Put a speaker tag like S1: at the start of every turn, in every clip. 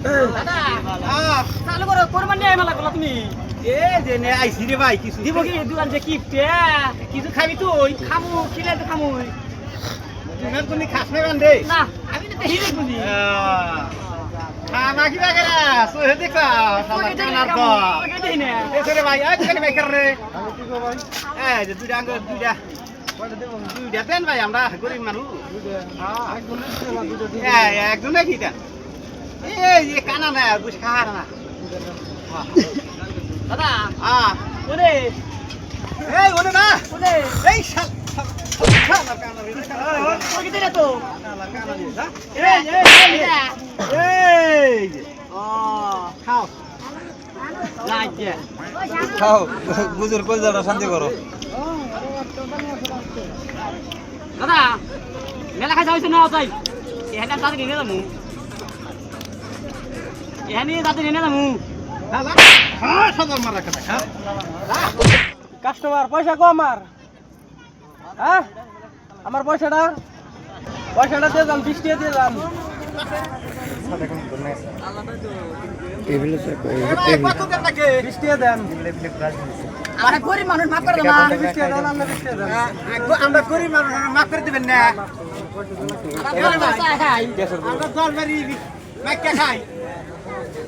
S1: দাদা চালু করো কোরবানি আই মেলা করলা তুমি
S2: এ যে নে আইছি রে ভাই কিছু
S1: দিব কি দোকান যে কিপট
S2: কিছু খাবি তুই
S1: খামু কিলে তো খামু
S2: তুই কোন খাস না গান্ডে
S1: না আমি তো হিরে বুঝি
S2: খানা কি বাগেরা সোহে দেখা সালা কানার তো এসে রে ভাই আই কেন ভাই করে আমি কি গো ভাই এই যে দুইটা আঙ্গুর দুইটা দুইটা দেন ভাই আমরা গরিব মানুষ হ্যাঁ একজনে কি দেন এই যে কানা না বুঝ খাওয়া না
S1: দাদা
S2: ওরে এই ওরে না
S1: ওরে
S2: এই শাল শালা কানা রে
S1: ওই কি দিলে তো
S2: শালা কানা রে হ্যাঁ
S1: এই
S2: এই খাও
S1: লাগে
S3: খাও বুঝুর কলজাটা শান্তি করো
S1: দাদা মেলা খাই যাইছে না যাই এখানে দাদা কিনে যাবো এখানে দাদা কিনে যাবো
S2: শালা হ্যাঁ শালা মারা কথা খা
S4: কাস্টমার পয়সা কো আমার হ্যাঁ আমার পয়সাটা দিয়ে যান 20 টাকা দিয়ে যান
S2: কত দেন নাকি
S4: 20 টাকা দেন
S1: আরে গরিব মানুষ মাফ করে দাও না
S4: 20 টাকা দেন আমরা 20 টাকা দেন
S2: আমরা গরিব মানুষ মাফ করে দিবেন না
S1: খাই
S2: আমরা দল বাড়ি মাইকা খাই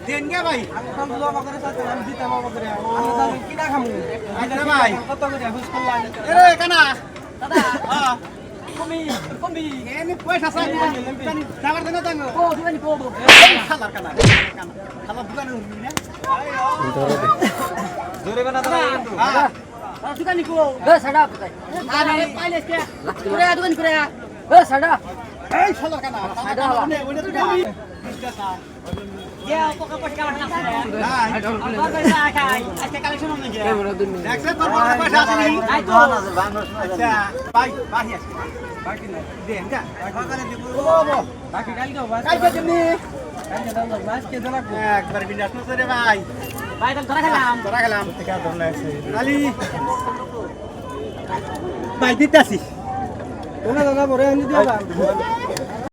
S2: দেন গে ভাই
S4: আমি সব জমা করে সাথে আমি দিতাম বাবা করে আমরা জানি কি না খামু
S2: আচ্ছা ভাই
S4: কত করে হুস করলা
S2: এরে কানা
S1: দাদা
S2: হ্যাঁ
S1: কমি
S2: এনে পয়সা চাই জানি যাবার দেন দাঙ্গো
S1: কো দিবানি কো
S2: শালার কানা কানা শালা দোকানে উঠবি না
S3: জোরে বানা দাও কিন্তু
S2: হ্যাঁ
S1: দোকানি কো বে সাডা আরে পাইলে কে করে দোকানি করে বে সাডা
S2: এই শালার কানা
S1: সাডা
S2: ওনে ওনে তুই
S1: ইয়া পোকা পয়সা কাটা না
S2: হ্যাঁ
S1: আর পয়সা খাই আজকে কালেকশন হবে নাকি
S2: দেখছ তোর বড় পয়সা আছে নি
S1: নাই তো
S2: আচ্ছা ভাই বাহি আছে বাকি নাই দেন যা সরকারে দিব ও
S4: বাকি কাল দাও বাস
S2: কালকে দিবনি
S4: কালকে দাও বাস কে দেনা
S2: একবার বিনাশ না করে ভাই
S1: ভাই তাহলে ধরা খেলাম
S2: তোরা গেলাম থেকে ধরলে আলি ভাই দিতাছি
S4: কোনা দাদা বড় আনি দিও